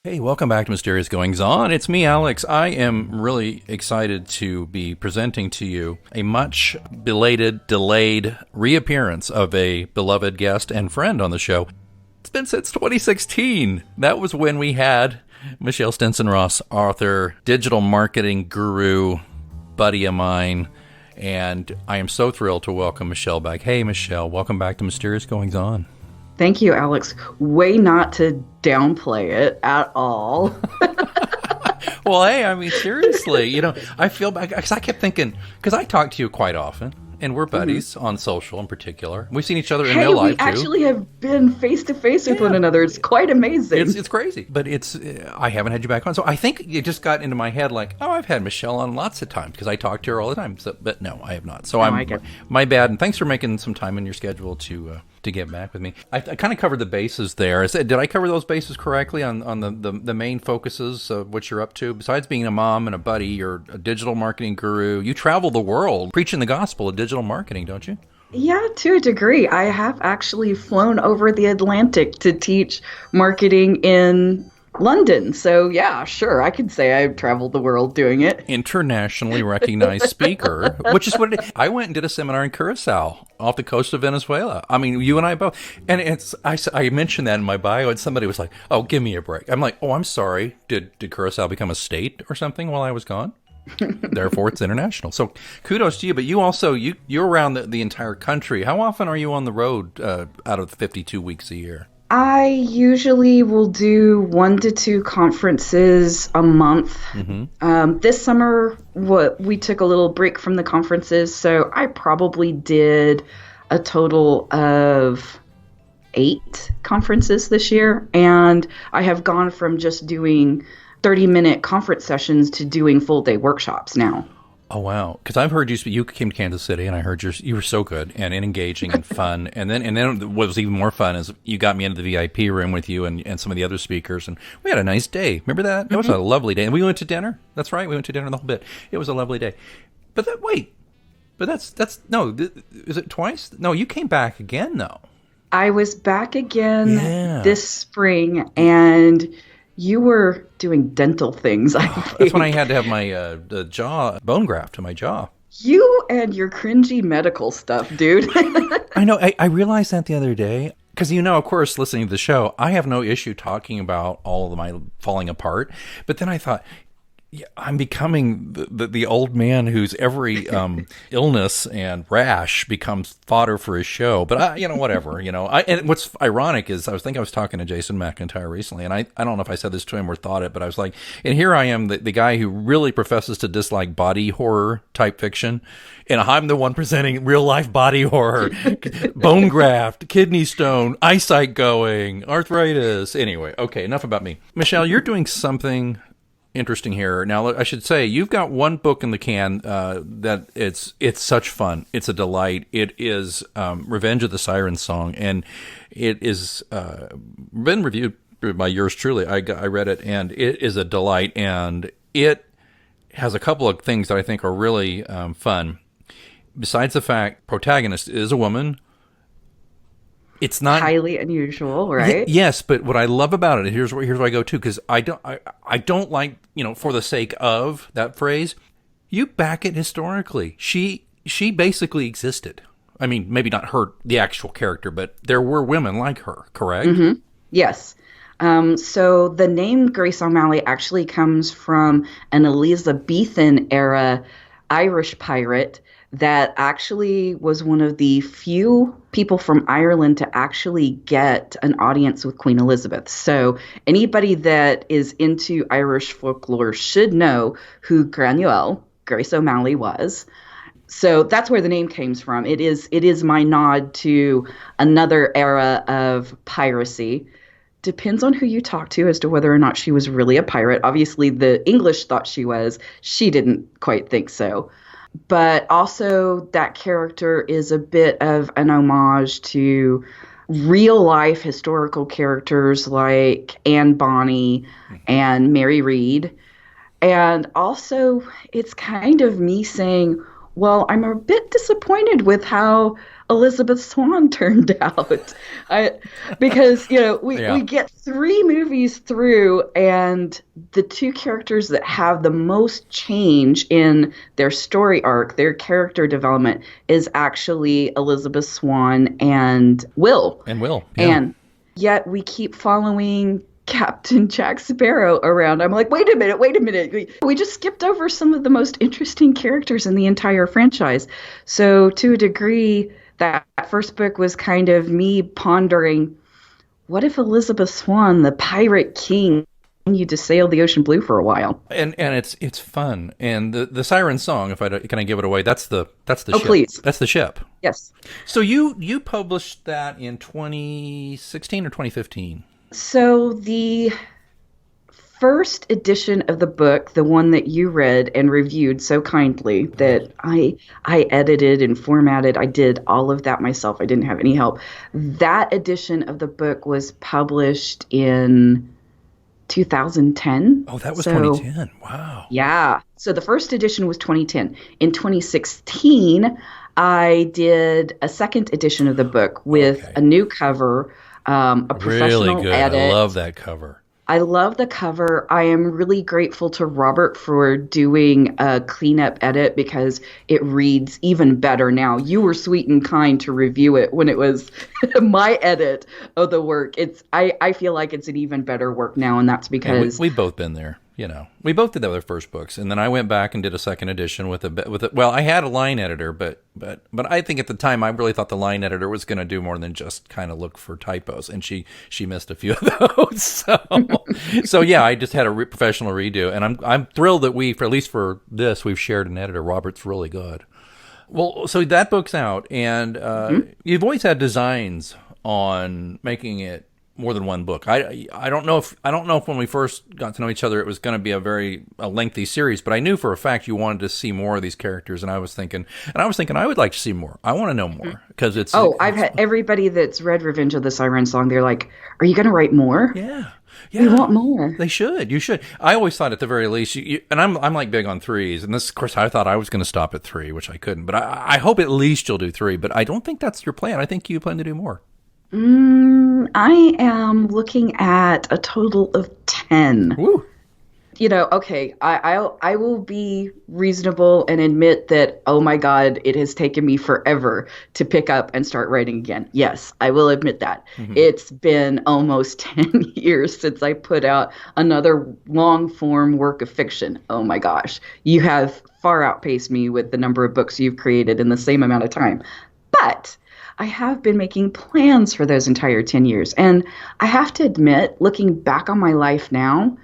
Hey, welcome back to Mysterious Goings On. It's me, Alex. I am really excited to be presenting to you a much belated, delayed reappearance of a beloved guest and friend on the show. It's been since 2016. That was when we had Michelle Stinson-Ross, author, digital marketing guru, buddy of mine, and I am so thrilled to welcome Michelle back. Hey, Michelle, welcome back to Mysterious Goings On. Thank you, Alex. Way not to downplay it at all. Well, hey, I mean, seriously, I feel bad because I kept thinking, because I talk to you quite often, and we're buddies on social in particular. We've seen each other in real life, we actually have been face to face with one another. It's quite amazing. It's crazy, but I haven't had you back on. So I think it just got into my head like, oh, I've had Michelle on lots of times because I talk to her all the time. So, but no, I have not. So my bad. And thanks for making some time in your schedule to get back with me. I kind of covered the bases there. Did I cover those bases correctly on the main focuses of what you're up to? Besides being a mom and a buddy, you're a digital marketing guru. You travel the world preaching the gospel of digital marketing, don't you? Yeah, to a degree. I have actually flown over the Atlantic to teach marketing in London. So yeah, sure, I could say I've traveled the world doing it. Internationally recognized speaker, which is what it is. I went and did a seminar in Curacao off the coast of Venezuela. I mean, you and I both. And I mentioned that in my bio, and somebody was like, oh, give me a break. I'm like, oh, I'm sorry. Did Curacao become a state or something while I was gone? Therefore, it's international. So kudos to you. But you also, you're around the entire country. How often are you on the road out of the 52 weeks a year? I usually will do 1 to 2 conferences a month. Mm-hmm. This summer, we took a little break from the conferences, so I probably did a total of 8 conferences this year, and I have gone from just doing 30-minute conference sessions to doing full-day workshops now. Oh, wow. Because I've heard you speak. You came to Kansas City, and I heard you were so good and engaging and fun. And then what was even more fun is you got me into the VIP room with you and some of the other speakers, and we had a nice day. Remember that? Mm-hmm. It was a lovely day. And we went to dinner. That's right. We went to dinner the whole bit. It was a lovely day. But no, is it twice? No, you came back again, though. I was back again this spring, and you were doing dental things, I think. That's when I had to have my the jaw bone graft to my jaw. You and your cringy medical stuff, dude. I know. I realized that the other day. Because, of course, listening to the show, I have no issue talking about all of my falling apart. But then I thought, yeah, I'm becoming the old man whose every illness and rash becomes fodder for his show. But, whatever, and what's ironic is I was talking to Jason McIntyre recently, and I don't know if I said this to him or thought it, but I was like, and here I am, the guy who really professes to dislike body horror type fiction, and I'm the one presenting real life body horror, bone graft, kidney stone, eyesight going, arthritis. Anyway, okay, enough about me. Michelle, you're doing something interesting here. Now, I should say, you've got one book in the can that it's such fun. It's a delight. It is Revenge of the Siren Song, and it is been reviewed by yours truly. I read it, and it is a delight, and it has a couple of things that I think are really fun. Besides the fact protagonist is a woman, it's not highly unusual, right? Yes, but what I love about it, here's where I go to, because I don't like, for the sake of that phrase, you back it historically. She basically existed. I mean, maybe not her, the actual character, but there were women like her, correct? Mm-hmm. Yes. So the name Grace O'Malley actually comes from an Elizabethan era Irish pirate that actually was one of the few people from Ireland to actually get an audience with Queen Elizabeth. So anybody that is into Irish folklore should know who Granuaile, Grace O'Malley, was. So that's where the name came from. It is my nod to another era of piracy. Depends on who you talk to as to whether or not she was really a pirate. Obviously, the English thought she was. She didn't quite think so. But also that character is a bit of an homage to real life historical characters like Anne Bonny and Mary Read. And also it's kind of me saying, well, I'm a bit disappointed with how Elizabeth Swann turned out. I because Yeah. we get three movies through, and the two characters that have the most change in their story arc, their character development, is actually Elizabeth Swann and Will. And Will. Yeah. And yet we keep following Captain Jack Sparrow around. I'm like, wait a minute, wait a minute. We just skipped over some of the most interesting characters in the entire franchise. So, to a degree, that first book was kind of me pondering, what if Elizabeth Swann, the Pirate King, continued to sail the ocean blue for a while? And it's fun. And the siren song, if can I give it away? That's the Oh, ship. please. That's the ship. Yes. So you published that in 2016 or 2015? So the first edition of the book, the one that you read and reviewed so kindly, that I edited and formatted, I did all of that myself. I didn't have any help. That edition of the book was published in 2010. Oh, that was 2010. Wow. Yeah. So the first edition was 2010. In 2016, I did a second edition of the book with a new cover, a professional really good. edit. I love that cover. I love the cover. I am really grateful to Robert for doing a cleanup edit because it reads even better now. You were sweet and kind to review it when it was my edit of the work. I feel like it's an even better work now, and that's because we've both been there. We both did that with our first books, and then I went back and did a second edition with a. Well, I had a line editor, but I think at the time I really thought the line editor was going to do more than just kind of look for typos, and she missed a few of those. So yeah, I just had a professional redo, and I'm thrilled that at least for this, we've shared an editor. Robert's really good. Well, so that book's out, and you've always had designs on making it more than one book. I don't know if when we first got to know each other it was going to be a lengthy series, but I knew for a fact you wanted to see more of these characters, and I was thinking I would like to see more. I want to know more because it's. Oh, I've had everybody that's read Revenge of the Siren Song. They're like, "Are you going to write more?" Yeah. We want more. They should. You should. I always thought at the very least, and I'm like big on threes. And this, of course, I thought I was going to stop at 3, which I couldn't. But I hope at least you'll do 3. But I don't think that's your plan. I think you plan to do more. I am looking at a total of 10. Woo. Okay, I will be reasonable and admit that, oh my God, it has taken me forever to pick up and start writing again. Yes, I will admit that. Mm-hmm. It's been almost 10 years since I put out another long form work of fiction. Oh my gosh, you have far outpaced me with the number of books you've created in the same amount of time. But I have been making plans for those entire 10 years. And I have to admit, looking back on my life now,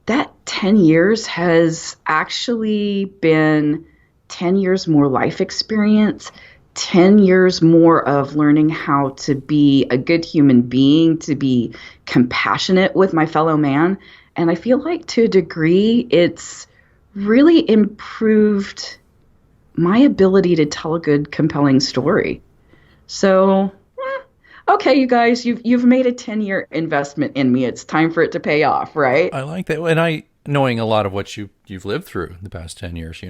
that 10 years has actually been 10 years more life experience, 10 years more of learning how to be a good human being, to be compassionate with my fellow man. And I feel like to a degree, it's really improved my ability to tell a good, compelling story. So, okay, you guys, you've made a 10-year investment in me. It's time for it to pay off, right? I like that. And knowing a lot of what you've lived through the past 10 years,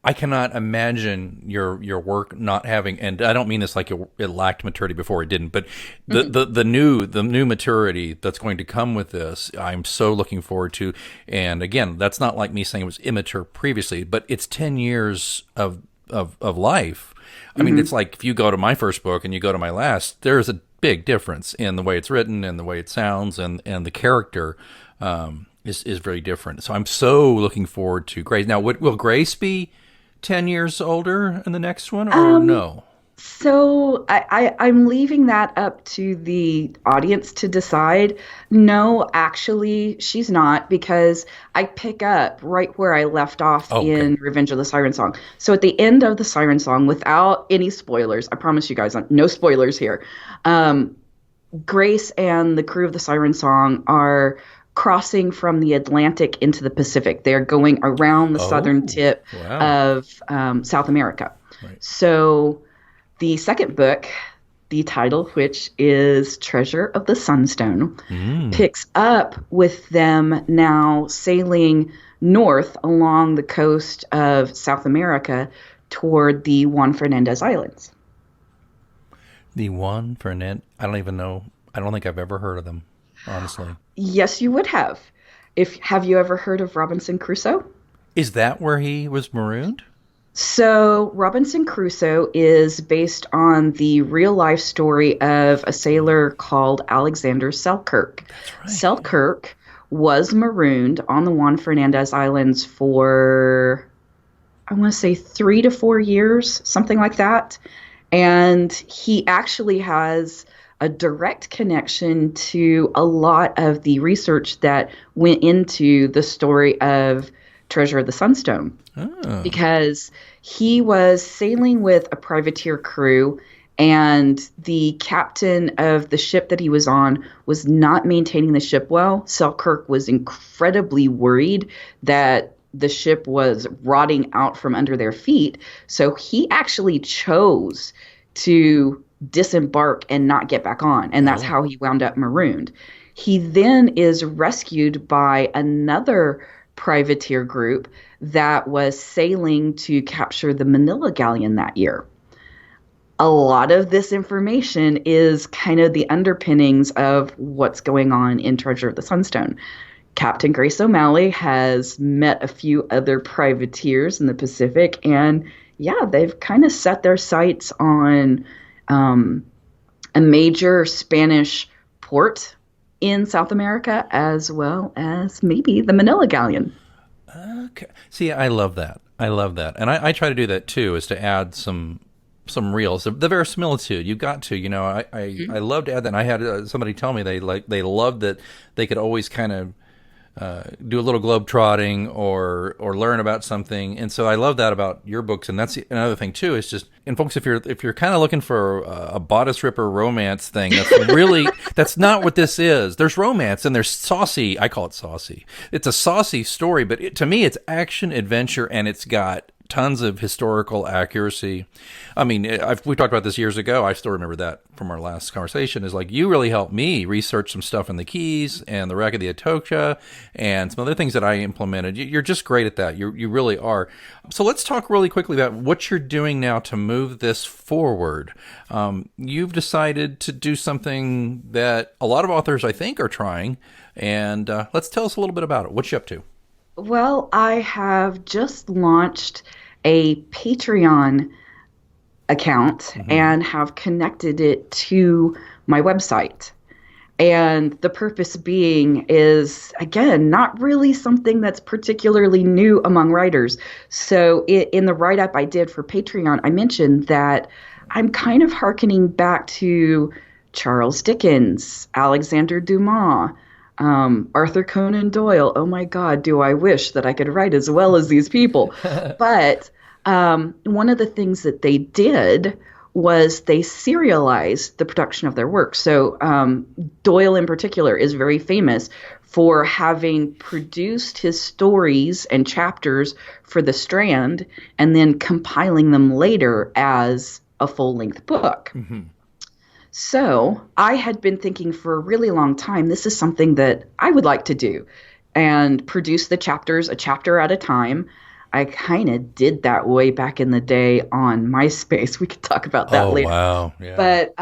I cannot imagine your work not having, and I don't mean this like it lacked maturity before it didn't, but the new maturity that's going to come with this, I'm so looking forward to. And again, that's not like me saying it was immature previously, but it's 10 years of life. I mean, it's like if you go to my first book and you go to my last, there's a big difference in the way it's written and the way it sounds, and the character is very different. So I'm so looking forward to Grace. Now, will Grace be 10 years older in the next one, or no? So I'm leaving that up to the audience to decide. No, actually, she's not, because I pick up right where I left off in Revenge of the Siren Song. So at the end of the Siren Song, without any spoilers, I promise you guys, no spoilers here, Grace and the crew of the Siren Song are crossing from the Atlantic into the Pacific. They're going around the southern tip of South America. Right. So the second book, the title, which is Treasure of the Sunstone, picks up with them now sailing north along the coast of South America toward the Juan Fernandez Islands. The Juan Fernandez. I don't even know. I don't think I've ever heard of them, honestly. Yes, you would have. If have you ever heard of Robinson Crusoe? Is that where he was marooned? So, Robinson Crusoe is based on the real life story of a sailor called Alexander Selkirk. That's right. Selkirk was marooned on the Juan Fernandez Islands for, I want to say, 3 to 4 years, something like that. And he actually has a direct connection to a lot of the research that went into the story of Treasure of the Sunstone. Oh. Because he was sailing with a privateer crew, and the captain of the ship that he was on was not maintaining the ship well. Selkirk was incredibly worried that the ship was rotting out from under their feet. So he actually chose to disembark and not get back on. And that's how he wound up marooned. He then is rescued by another privateer group that was sailing to capture the Manila Galleon that year. A lot of this information is kind of the underpinnings of what's going on in Treasure of the Sunstone. Captain Grace O'Malley has met a few other privateers in the Pacific, and yeah, they've kind of set their sights on a major Spanish port in South America, as well as maybe the Manila Galleon. Okay. See, I love that. I love that. And I try to do that too, is to add some reels. The verisimilitude, you've got to, I love to add that. And I had somebody tell me they loved that they could always kind of do a little globe trotting or learn about something. And so I love that about your books. And that's another thing too, is just, and folks, if you're kind of looking for a bodice ripper romance thing, that's really, that's not what this is. There's romance and there's saucy. I call it saucy. It's a saucy story, but to me, it's action, adventure, and it's got tons of historical accuracy. I mean, we talked about this years ago. I still remember that from our last conversation, is like, you really helped me research some stuff in the Keys and the wreck of the Atocha and some other things that I implemented. You're just great at that. You really are. So let's talk really quickly about what you're doing now to move this forward. You've decided to do something that a lot of authors, I think, are trying. And let's tell us a little bit about it. What you up to? Well, I have just launched a Patreon account and have connected it to my website. And the purpose being is, again, not really something that's particularly new among writers. So in the write-up I did for Patreon, I mentioned that I'm kind of hearkening back to Charles Dickens, Alexander Dumas, Arthur Conan Doyle. Oh my God, do I wish that I could write as well as these people. But one of the things that they did was they serialized the production of their work. So Doyle in particular is very famous for having produced his stories and chapters for the Strand and then compiling them later as a full-length book. Mm-hmm. So I had been thinking for a really long time, this is something that I would like to do and produce the chapters a chapter at a time. I kind of did that way back in the day on MySpace. We could talk about that later. Oh, wow. Yeah. But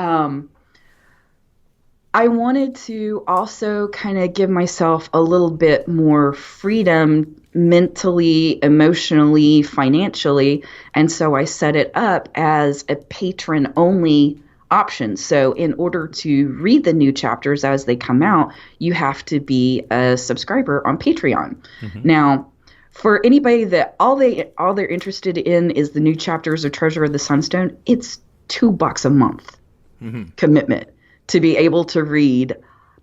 I wanted to also kind of give myself a little bit more freedom mentally, emotionally, financially. And so I set it up as a patron-only option. So in order to read the new chapters as they come out, you have to be a subscriber on Patreon. Mm-hmm. Now, for anybody that all they're interested in is the new chapters of Treasure of the Sunstone, it's $2 a month commitment to be able to read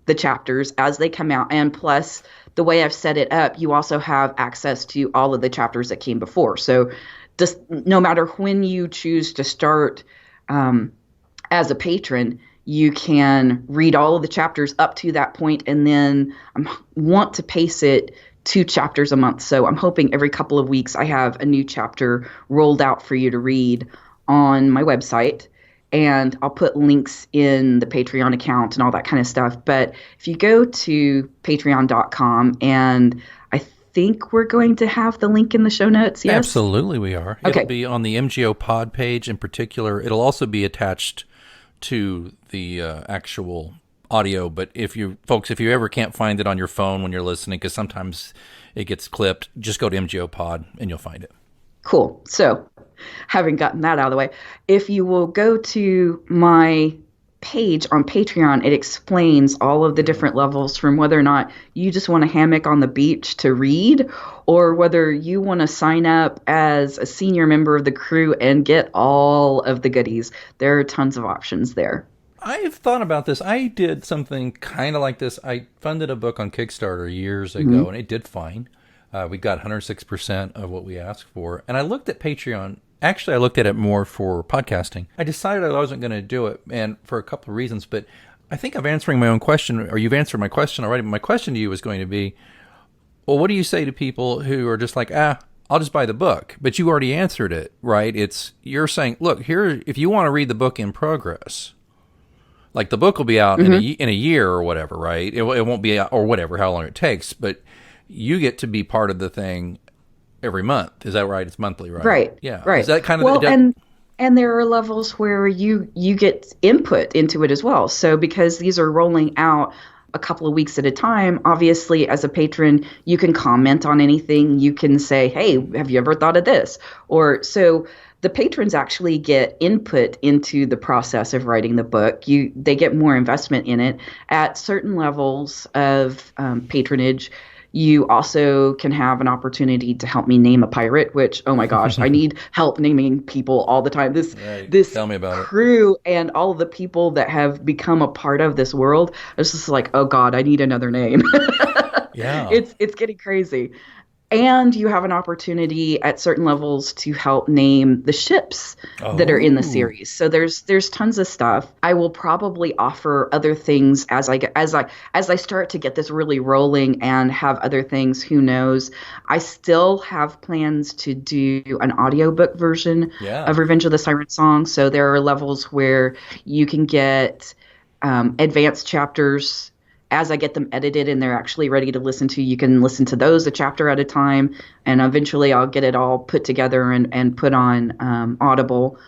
the chapters as they come out. And plus, the way I've set it up, you also have access to all of the chapters that came before. So just no matter when you choose to start as a patron, you can read all of the chapters up to that point, and then I want to pace it 2 chapters a month. So I'm hoping every couple of weeks I have a new chapter rolled out for you to read on my website. And I'll put links in the Patreon account and all that kind of stuff. But if you go to patreon.com, and I think we're going to have the link in the show notes, yes? Absolutely, we are. Okay. It'll be on the MGO pod page in particular. It'll also be attached to the actual audio. But if you ever can't find it on your phone when you're listening, because sometimes it gets clipped, just go to MGO pod and you'll find it. Cool. So, having gotten that out of the way, if you will go to my page on Patreon, it explains all of the different levels, from whether or not you just want a hammock on the beach to read, or whether you want to sign up as a senior member of the crew and get all of the goodies. There are tons of options there. I've thought about this. I did something kind of like this. I funded a book on Kickstarter years ago, and it did fine. We got 106% of what we asked for. And I looked at Patreon. Actually, I looked at it more for podcasting. I decided I wasn't going to do it, and for a couple of reasons. But I think I'm answering my own question, or you've answered my question already. But my question to you is going to be, well, what do you say to people who are just like, I'll just buy the book? But you already answered it, right? You're saying, look, here, if you want to read the book in progress, like the book will be out in a year or whatever, right? It won't be out, or whatever, how long it takes, but you get to be part of the thing every month. Is that right? It's monthly, right? Right. Yeah. Right. Is that kind of well, and there are levels where you get input into it as well. So because these are rolling out a couple of weeks at a time, obviously as a patron, you can comment on anything. You can say, hey, have you ever thought of this? Or so the patrons actually get input into the process of writing the book. They get more investment in it at certain levels of patronage. You also can have an opportunity to help me name a pirate, which, oh my gosh, I need help naming people all the time. This Tell me about crew and all of the people that have become a part of this world, it's just like, oh God, I need another name. Yeah. It's getting crazy. And you have an opportunity at certain levels to help name the ships that are in the series. So there's tons of stuff. I will probably offer other things as I start to get this really rolling and have other things. Who knows? I still have plans to do an audiobook version of Revenge of the Siren Song. So there are levels where you can get advanced chapters. As I get them edited and they're actually ready to listen to, you can listen to those a chapter at a time. And eventually I'll get it all put together and put on Audible.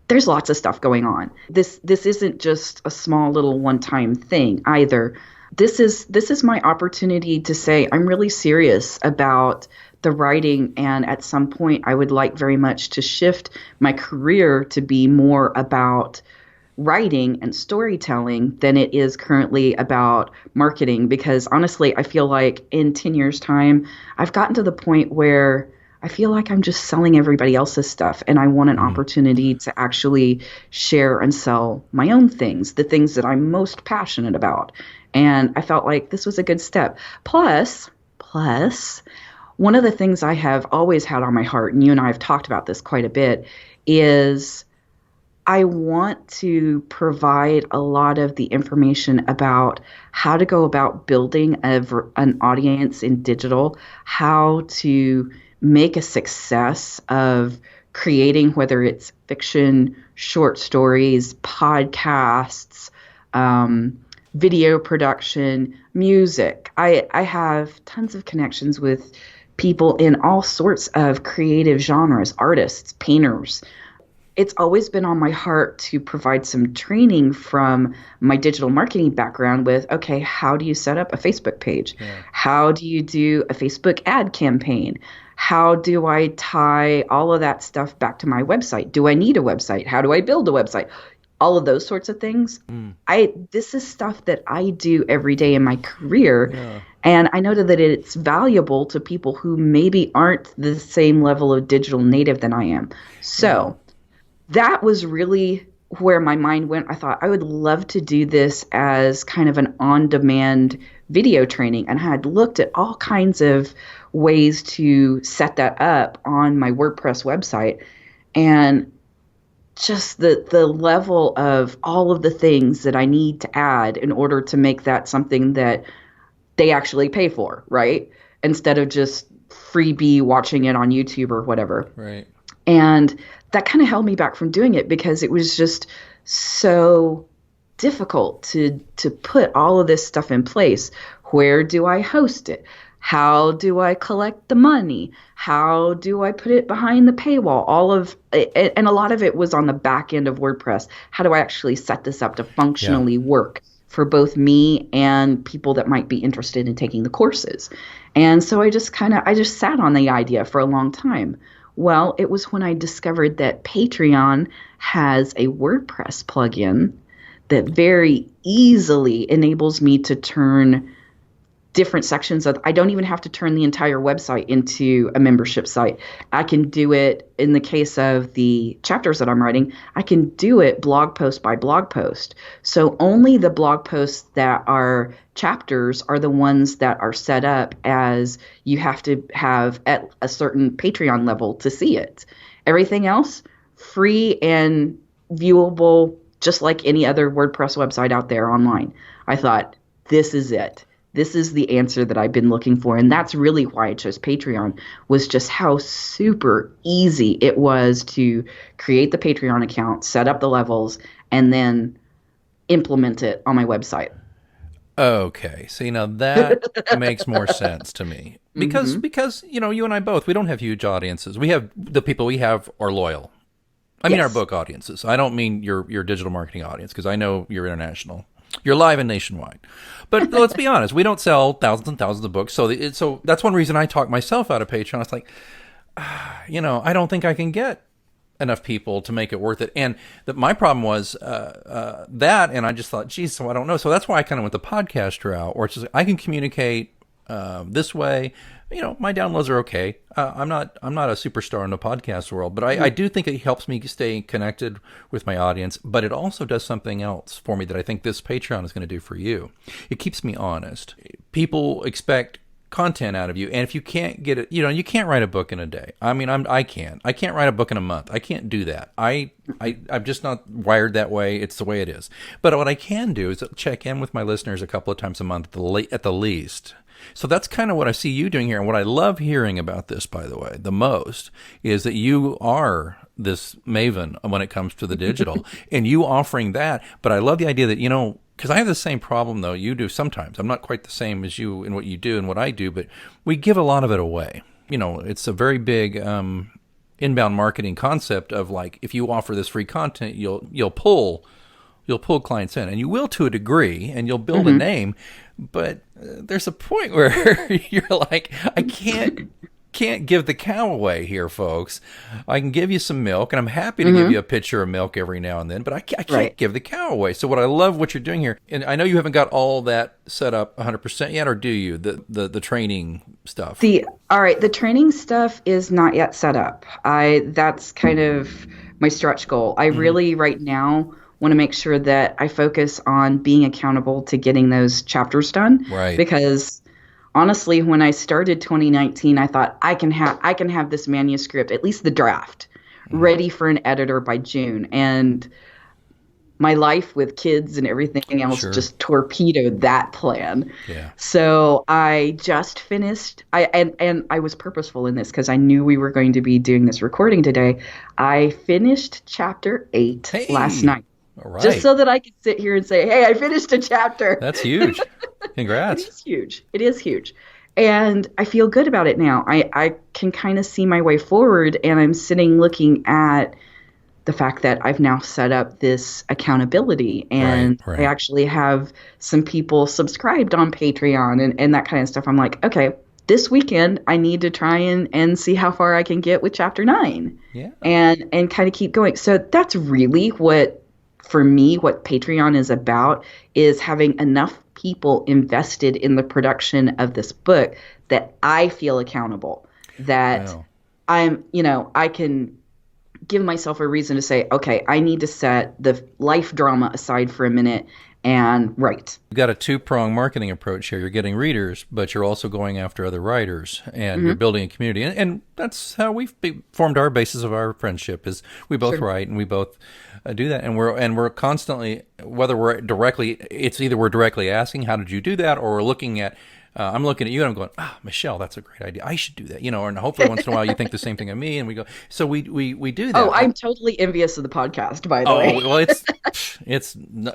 There's lots of stuff going on. This isn't just a small little one-time thing either. This is my opportunity to say I'm really serious about the writing, and at some point I would like very much to shift my career to be more about writing and storytelling than it is currently about marketing, because honestly, I feel like in 10 years' time, I've gotten to the point where I feel like I'm just selling everybody else's stuff, and I want an opportunity to actually share and sell my own things, the things that I'm most passionate about. And I felt like this was a good step. Plus, one of the things I have always had on my heart, and you and I have talked about this quite a bit, is I want to provide a lot of the information about how to go about building an audience in digital, how to make a success of creating, whether it's fiction, short stories, podcasts, video production, music. I have tons of connections with people in all sorts of creative genres, artists, painters. It's always been on my heart to provide some training from my digital marketing background with, okay, how do you set up a Facebook page? Yeah. How do you do a Facebook ad campaign? How do I tie all of that stuff back to my website? Do I need a website? How do I build a website? All of those sorts of things. This is stuff that I do every day in my career. Yeah. And I know that it's valuable to people who maybe aren't the same level of digital native than I am. So that was really where my mind went. I thought I would love to do this as kind of an on-demand video training. And I had looked at all kinds of ways to set that up on my WordPress website. And just the level of all of the things that I need to add in order to make that something that they actually pay for, right? Instead of just freebie watching it on YouTube or whatever. Right. And that kind of held me back from doing it because it was just so difficult to put all of this stuff in place. Where do I host it? How do I collect the money? How do I put it behind the paywall? All of it, and a lot of it was on the back end of WordPress. How do I actually set this up to Yeah. functionally work for both me and people that might be interested in taking the courses? And so I just sat on the idea for a long time. Well, it was when I discovered that Patreon has a WordPress plugin that very easily enables me to turn different sections of I don't even have to turn the entire website into a membership site. I can do it in the case of the chapters that I'm writing, I can do it blog post by blog post. So only the blog posts that are chapters are the ones that are set up as you have to have at a certain Patreon level to see it. Everything else free and viewable just like any other WordPress website out there online. I thought this is it. This is the answer that I've been looking for. And that's really why I chose Patreon, was just how super easy it was to create the Patreon account, set up the levels, and then implement it on my website. Okay. See, now that makes more sense to me. Hmm. Because, you and I both, we don't have huge audiences. We have the people we have are loyal. I mean our Yes. book audiences. I don't mean your digital marketing audience because I know you're international. You're live and nationwide. But let's be honest, we don't sell thousands and thousands of books. So that's one reason I talk myself out of Patreon. It's like, I don't think I can get enough people to make it worth it. And my problem was that, and I just thought, geez, so I don't know. So that's why I kind of went the podcast route, or it's just I can communicate this way. My downloads are okay. I'm not a superstar in the podcast world, but I do think it helps me stay connected with my audience. But it also does something else for me that I think this Patreon is going to do for you. It keeps me honest. People expect content out of you, and if you can't get it, you can't write a book in a day. I mean, I can't write a book in a month. I can't do that. I'm just not wired that way. It's the way it is. But what I can do is check in with my listeners a couple of times a month at the least. So that's kind of what I see you doing here. And what I love hearing about this, by the way, the most is that you are this maven when it comes to the digital and you offering that. But I love the idea that, because I have the same problem, though, you do sometimes. I'm not quite the same as you in what you do and what I do, but we give a lot of it away. It's a very big inbound marketing concept of like, if you offer this free content, you'll pull clients in, and you will to a degree, and you'll build a Hmm. name. But there's a point where you're like, I can't give the cow away here, folks. I can give you some milk, and I'm happy to give Hmm. you a pitcher of milk every now and then, but I can't Right. give the cow away. So what I love what you're doing here, and I know you haven't got all that set up 100% yet, or do you? The training stuff. All right, the training stuff is not yet set up. That's kind of my stretch goal. I Hmm. really right now want to make sure that I focus on being accountable to getting those chapters done Right. because honestly, when I started 2019, I thought I can have this manuscript, at least the draft, Hmm. ready for an editor by June. And my life with kids and everything else Sure. just torpedoed that plan. Yeah. So I just finished and I was purposeful in this because I knew we were going to be doing this recording today. I finished chapter 8 last Hey. night All just right. so that I could sit here and say, "Hey, I finished a chapter." That's huge. It Congrats. is huge. It is huge. And I feel good about it now. I can kind of see my way forward and I'm sitting looking at the fact that I've now set up this accountability Right. and I Right. actually have some people subscribed on Patreon and that kind of stuff. I'm like, okay, this weekend I need to try and see how far I can get with chapter 9 Yeah. and kind of keep going. So that's really what for me what Patreon is about is having enough people invested in the production of this book that I feel accountable that Wow. I can give myself a reason to say, okay, I need to set the life drama aside for a minute and write. You've got a two-pronged marketing approach here. You're getting readers, but you're also going after other writers, and you're Hmm. building a community. And that's how we've formed our basis of our friendship. Is we both Sure. write and we both do that, and we're constantly whether it's either we're directly asking how did you do that, or we're looking at. I'm looking at you and I'm going, Michelle, that's a great idea. I should do that, and hopefully once in a while you think the same thing of me, and we go. So we do Oh, that. I'm totally envious of the podcast, by the Oh way. well,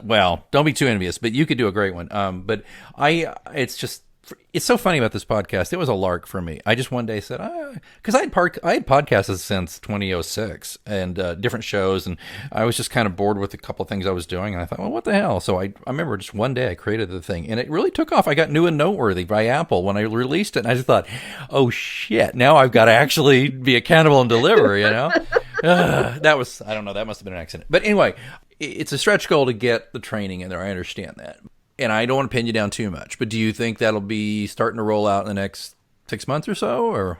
well, don't be too envious, but you could do a great one. But it's just It's so funny about this podcast. It was a lark for me. I just one day said, because I had podcasts since 2006 and different shows, and I was just kind of bored with a couple of things I was doing, and I thought, well, what the hell? So I remember just one day I created the thing, and it really took off. I got New and Noteworthy by Apple when I released it, and I just thought, oh shit, now I've got to actually be accountable and deliver, you know? That was, I don't know, that must have been an accident. But anyway, it's a stretch goal to get the training in there. I understand that. And I don't want to pin you down too much, but do you think that'll be starting to roll out in the next 6 months or so, or?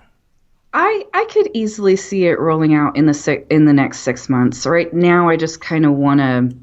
I could easily see it rolling out in the next 6 months. Right now, I just kind of want to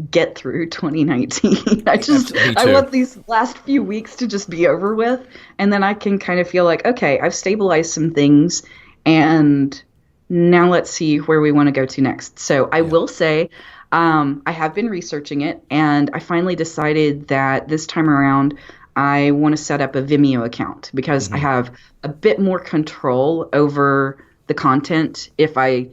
get through 2019. I want these last few weeks to just be over with, and then I can kind of feel like, okay, I've stabilized some things, and now let's see where we want to go to next. So I will say, I have been researching it, and I finally decided that this time around I want to set up a Vimeo account because I have a bit more control over the content if I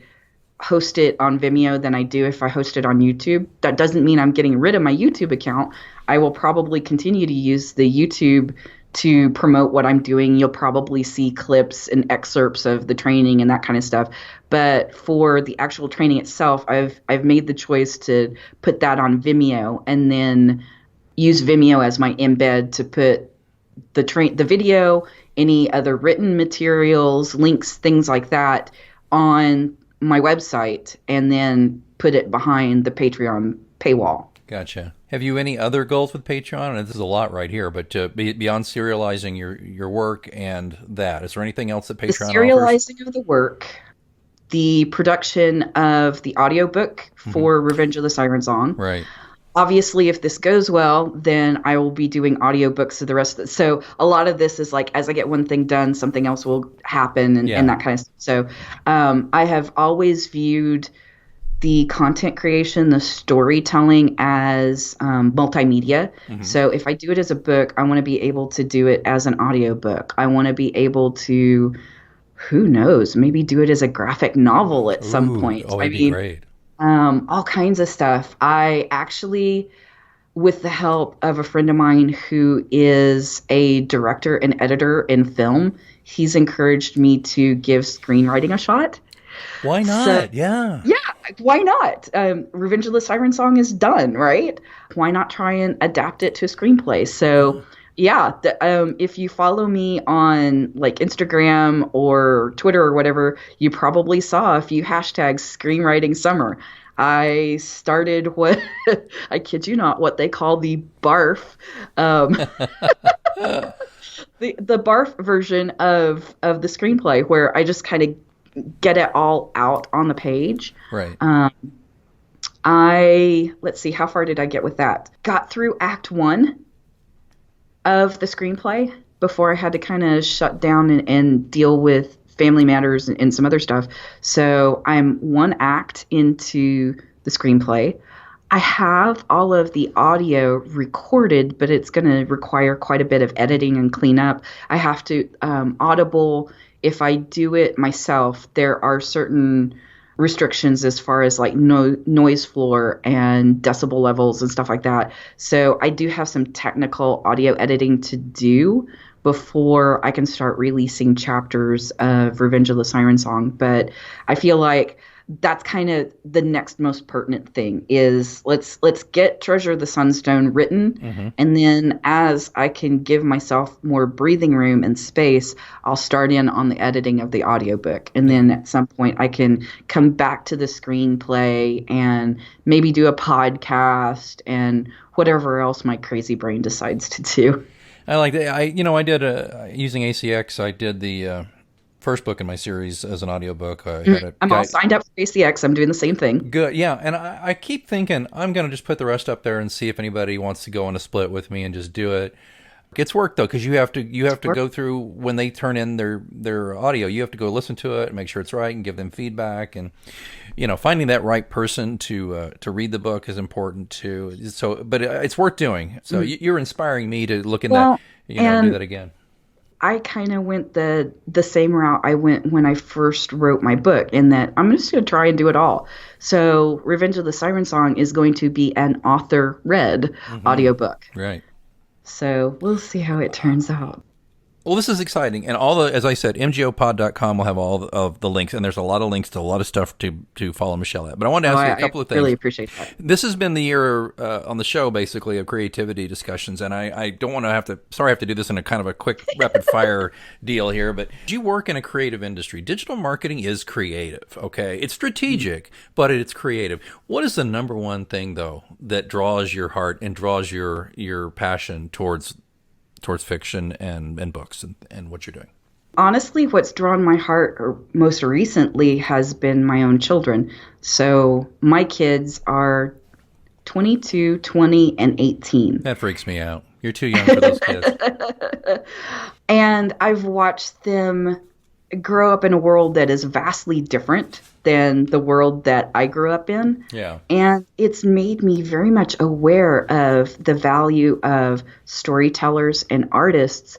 host it on Vimeo than I do if I host it on YouTube. That doesn't mean I'm getting rid of my YouTube account. I will probably continue to use the YouTube to promote what I'm doing. You'll probably see clips and excerpts of the training and that kind of stuff. But for the actual training itself, I've made the choice to put that on Vimeo and then use Vimeo as my embed to put the video, any other written materials, links, things like that on my website, and then put it behind the Patreon paywall. Gotcha. Have you any other goals with Patreon? And this is a lot right here, but beyond serializing your work and that, is there anything else that Patreon offers? The serializing of the work, the production of the audiobook for Revenge of the Siren Song. Right. Obviously, if this goes well, then I will be doing audiobooks of the rest of it. So a lot of this is like, as I get one thing done, something else will happen and that kind of stuff. So I have always viewed the content creation, the storytelling as multimedia. So if I do it as a book, I want to be able to do it as an audiobook. I want to be able to, who knows, maybe do it as a graphic novel at some point. Oh, that'd be great. All kinds of stuff. I actually, with the help of a friend of mine who is a director and editor in film, he's encouraged me to give screenwriting a shot. Why not? So, yeah, why not? Revenge of the Siren Song is done, right? Why not try and adapt it to a screenplay? So yeah, if you follow me on like Instagram or Twitter or whatever, you probably saw a few hashtags screenwriting summer. I started what, I kid you not, what they call the BARF, the BARF version of the screenplay, where I just kind of get it all out on the page. Right. Let's see, how far did I get with that? Got through Act 1 of the screenplay before I had to kind of shut down and deal with family matters and some other stuff. So I'm one act into the screenplay. I have all of the audio recorded, but it's going to require quite a bit of editing and cleanup. I have to Audible. If I do it myself, there are certain restrictions as far as like noise floor and decibel levels and stuff like that. So I do have some technical audio editing to do before I can start releasing chapters of Revenge of the Siren Song. But I feel like that's kind of the next most pertinent thing is let's get Treasure of the Sunstone written, and then as I can give myself more breathing room and space, I'll start in on the editing of the audiobook, and then at some point I can come back to the screenplay and maybe do a podcast and whatever else my crazy brain decides to do. I like that. I did using ACX. I did the first book in my series as an audiobook. I'm all signed up for ACX. I'm doing the same thing. Good, yeah. And I keep thinking I'm going to just put the rest up there and see if anybody wants to go on a split with me and just do it. It's work though, because you have to go through when they turn in their audio. You have to go listen to it and make sure it's right and give them feedback. And finding that right person to read the book is important too. So, but it's worth doing. So you're inspiring me to look in that. Do that again. I kind of went the same route I went when I first wrote my book, in that I'm just going to try and do it all. So Revenge of the Siren Song is going to be an author-read audiobook. Right. So we'll see how it turns out. Well, this is exciting, and all the, as I said, mgopod.com will have all of the links, and there's a lot of links to a lot of stuff to follow Michelle at. But I wanted to Oh, ask you a I couple of really things. appreciate that. This has been the year on the show, basically, of creativity discussions, and I don't want to have to. Sorry, I have to do this in a kind of a quick, rapid fire deal here. But you work in a creative industry. Digital marketing is creative. Okay, it's strategic, but it's creative. What is the number one thing though that draws your heart and draws your passion towards fiction and books and what you're doing? Honestly, what's drawn my heart most recently has been my own children. So my kids are 22, 20, and 18. That freaks me out. You're too young for those kids. And I've watched them grow up in a world that is vastly different than the world that I grew up in. Yeah. And it's made me very much aware of the value of storytellers and artists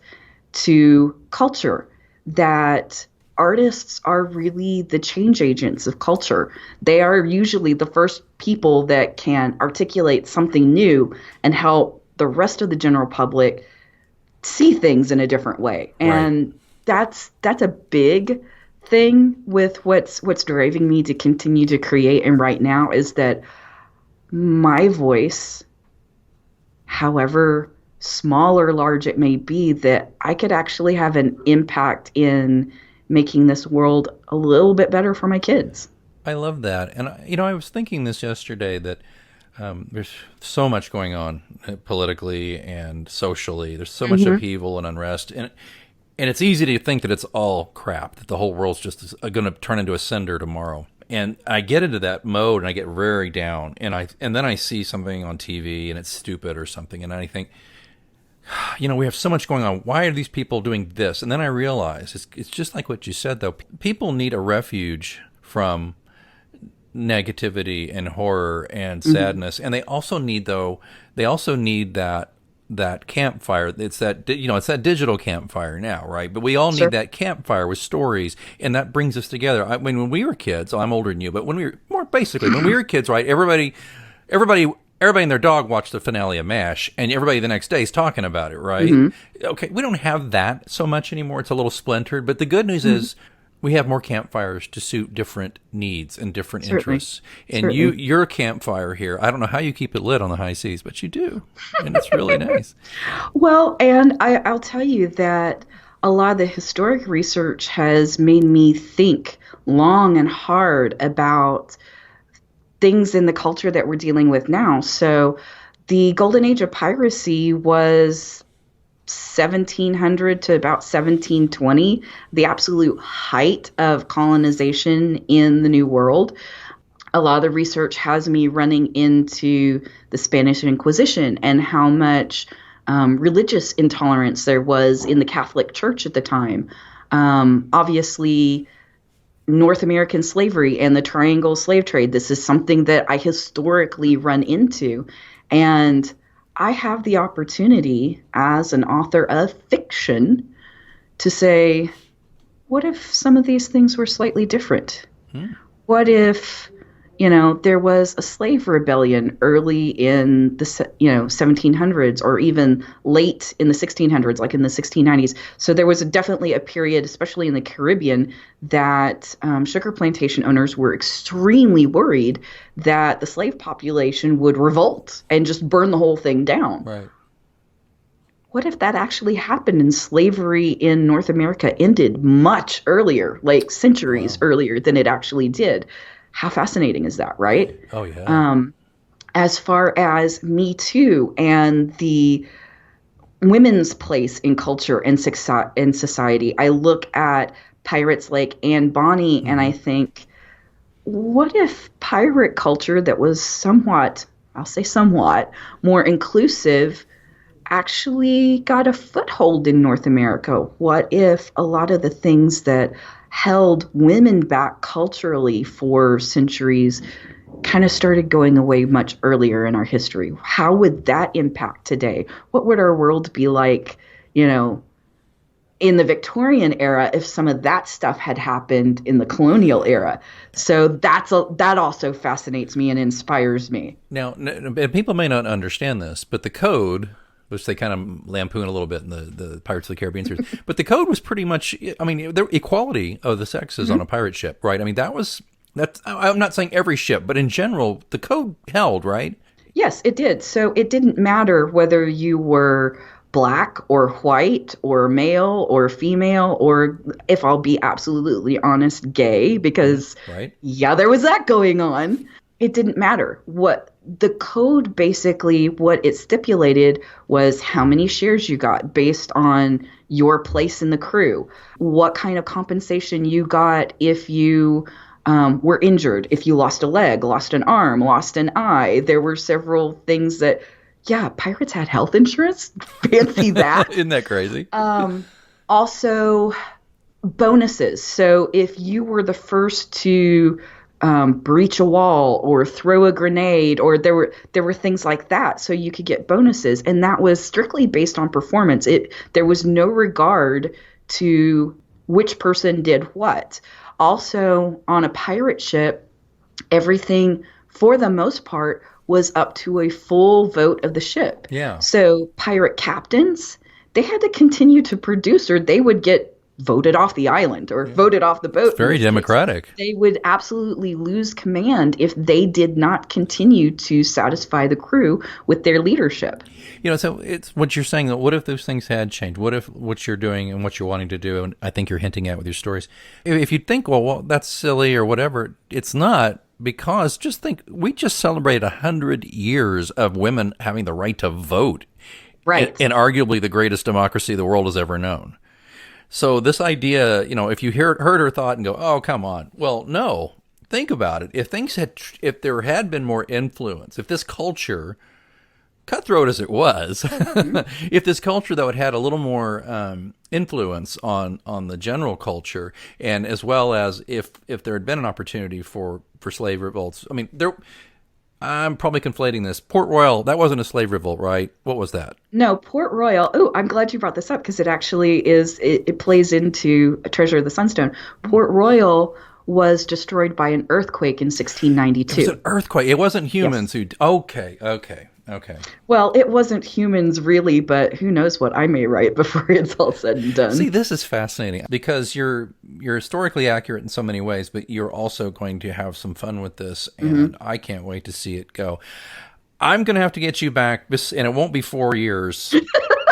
to culture, that artists are really the change agents of culture. They are usually the first people that can articulate something new and help the rest of the general public see things in a different way. Right. And that's a big thing with what's driving me to continue to create and write now, is that my voice, however small or large it may be, that I could actually have an impact in making this world a little bit better for my kids. I love that. And, I was thinking this yesterday that there's so much going on politically and socially. There's so much upheaval and unrest. And it's easy to think that it's all crap, that the whole world's just going to turn into a cinder tomorrow. And I get into that mode and I get very down. And then I see something on TV and it's stupid or something. And I think, we have so much going on. Why are these people doing this? And then I realize it's just like what you said, though. People need a refuge from negativity and horror and sadness. And they also need that campfire. It's that it's that digital campfire now, right? But we all need Sure. that campfire with stories, and that brings us together. I mean, when we were kids, I'm older than you, but when we were kids, right? Everybody and their dog watched the finale of MASH, and everybody the next day is talking about it, right? Okay, we don't have that so much anymore. It's a little splintered, but the good news is we have more campfires to suit different needs and different Certainly. interests. And Certainly. your campfire here, I don't know how you keep it lit on the high seas, but you do, and it's really nice. Well, and I'll tell you that a lot of the historic research has made me think long and hard about things in the culture that we're dealing with now. So the golden age of piracy was 1700 to about 1720, the absolute height of colonization in the New World. A lot of the research has me running into the Spanish Inquisition and how much religious intolerance there was in the Catholic Church at the time. Obviously, North American slavery and the triangle slave trade. This is something that I historically run into. And I have the opportunity as an author of fiction to say, what if some of these things were slightly different? What if, there was a slave rebellion early in the, 1700s, or even late in the 1600s, like in the 1690s. So there was definitely a period, especially in the Caribbean, that sugar plantation owners were extremely worried that the slave population would revolt and just burn the whole thing down. Right. What if that actually happened and slavery in North America ended much earlier, like centuries earlier than it actually did? How fascinating is that, right? Oh, yeah. As far as Me Too and the women's place in culture and society, I look at pirates like Anne Bonny and I think, what if pirate culture that was somewhat, I'll say somewhat, more inclusive actually got a foothold in North America? What if a lot of the things that held women back culturally for centuries kind of started going away much earlier in our history? How would that impact today? What would our world be like, in the Victorian era if some of that stuff had happened in the colonial era? So that also fascinates me and inspires me. Now, people may not understand this, but the which they kind of lampoon a little bit in the Pirates of the Caribbean series. But the code was pretty much, I mean, the equality of the sexes on a pirate ship, right? I mean, I'm not saying every ship, but in general, the code held, right? Yes, it did. So it didn't matter whether you were black or white or male or female or, if I'll be absolutely honest, gay, because Right. yeah, there was that going on. It didn't matter. What the code basically, what it stipulated was how many shares you got based on your place in the crew, what kind of compensation you got if you were injured, if you lost a leg, lost an arm, lost an eye. There were several things that, yeah, pirates had health insurance. Fancy that. Isn't that crazy? Also, bonuses. So if you were the first to breach a wall or throw a grenade, or there were things like that, so you could get bonuses, and that was strictly based on performance. There was no regard to which person did what. Also, on a pirate ship, everything, for the most part, was up to a full vote of the ship. Yeah. So pirate captains, they had to continue to produce, or they would get voted off the island or voted off the boat. It's very democratic. They would absolutely lose command if they did not continue to satisfy the crew with their leadership. You know, so it's what you're saying. What if those things had changed? What if what you're doing and what you're wanting to do, and I think you're hinting at with your stories, if you think, well, that's silly or whatever, it's not, because just think, we just celebrated 100 years of women having the right to vote. Right. And arguably the greatest democracy the world has ever known. So this idea, you know, if you heard or thought and go, oh, come on. Well, no, think about it. If there had been more influence, if this culture, cutthroat as it was, if this culture, though, had a little more influence on the general culture, and as well as if there had been an opportunity for slave revolts, I mean, I'm probably conflating this. Port Royal, that wasn't a slave revolt, right? What was that? No, Port Royal. Oh, I'm glad you brought this up, because it actually is, it plays into Treasure of the Sunstone. Port Royal was destroyed by an earthquake in 1692. It was an earthquake. It wasn't humans Yes. who... Okay. Well, it wasn't humans really, but who knows what I may write before it's all said and done. See, this is fascinating, because you're historically accurate in so many ways, but you're also going to have some fun with this, and I can't wait to see it go. I'm going to have to get you back, and it won't be 4 years.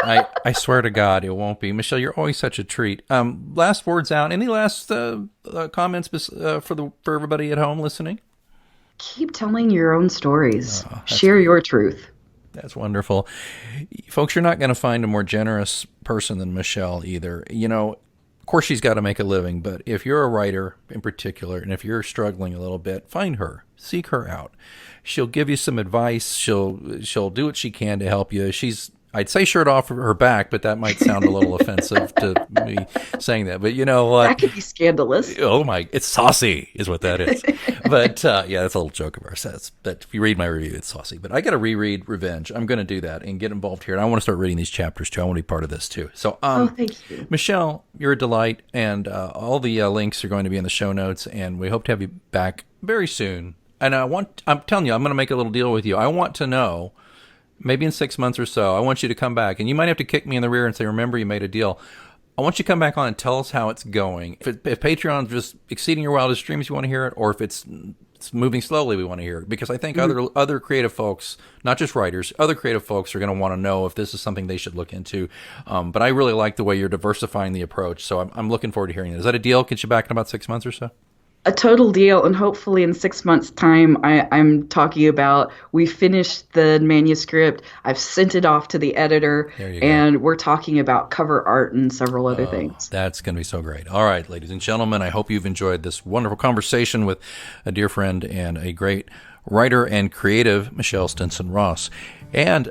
I swear to God, it won't be. Michelle, you're always such a treat. Last words out. Any last comments for everybody at home listening? Keep telling your own stories. Share your truth. That's wonderful. Folks, you're not going to find a more generous person than Michelle either. You know, of course she's got to make a living, but if you're a writer in particular, and if you're struggling a little bit, find her. Seek her out. She'll give you some advice. She'll do what she can to help you. I'd say shirt off her back, but that might sound a little offensive to me saying that. But you know what? That could be scandalous. Oh my, it's saucy is what that is. But yeah, that's a little joke of ours. But if you read my review, it's saucy. But I got to reread Revenge. I'm going to do that and get involved here. And I want to start reading these chapters too. I want to be part of this too. So, thank you. Michelle, you're a delight. And all the links are going to be in the show notes. And we hope to have you back very soon. And I'm telling you, I'm going to make a little deal with you. I want to know, maybe in 6 months or so, I want you to come back. And you might have to kick me in the rear and say, remember, you made a deal. I want you to come back on and tell us how it's going. If Patreon's just exceeding your wildest dreams, you want to hear it, or if it's moving slowly, we want to hear it. Because I think other creative folks, not just writers, other creative folks are going to want to know if this is something they should look into. But I really like the way you're diversifying the approach, so I'm looking forward to hearing it. Is that a deal? Get you back in about 6 months or so? A total deal, and hopefully in 6 months' time, I'm talking about, we finished the manuscript, I've sent it off to the editor, and we're talking about cover art and several other things. That's going to be so great. All right, ladies and gentlemen, I hope you've enjoyed this wonderful conversation with a dear friend and a great writer and creative, Michelle Stinson Ross. And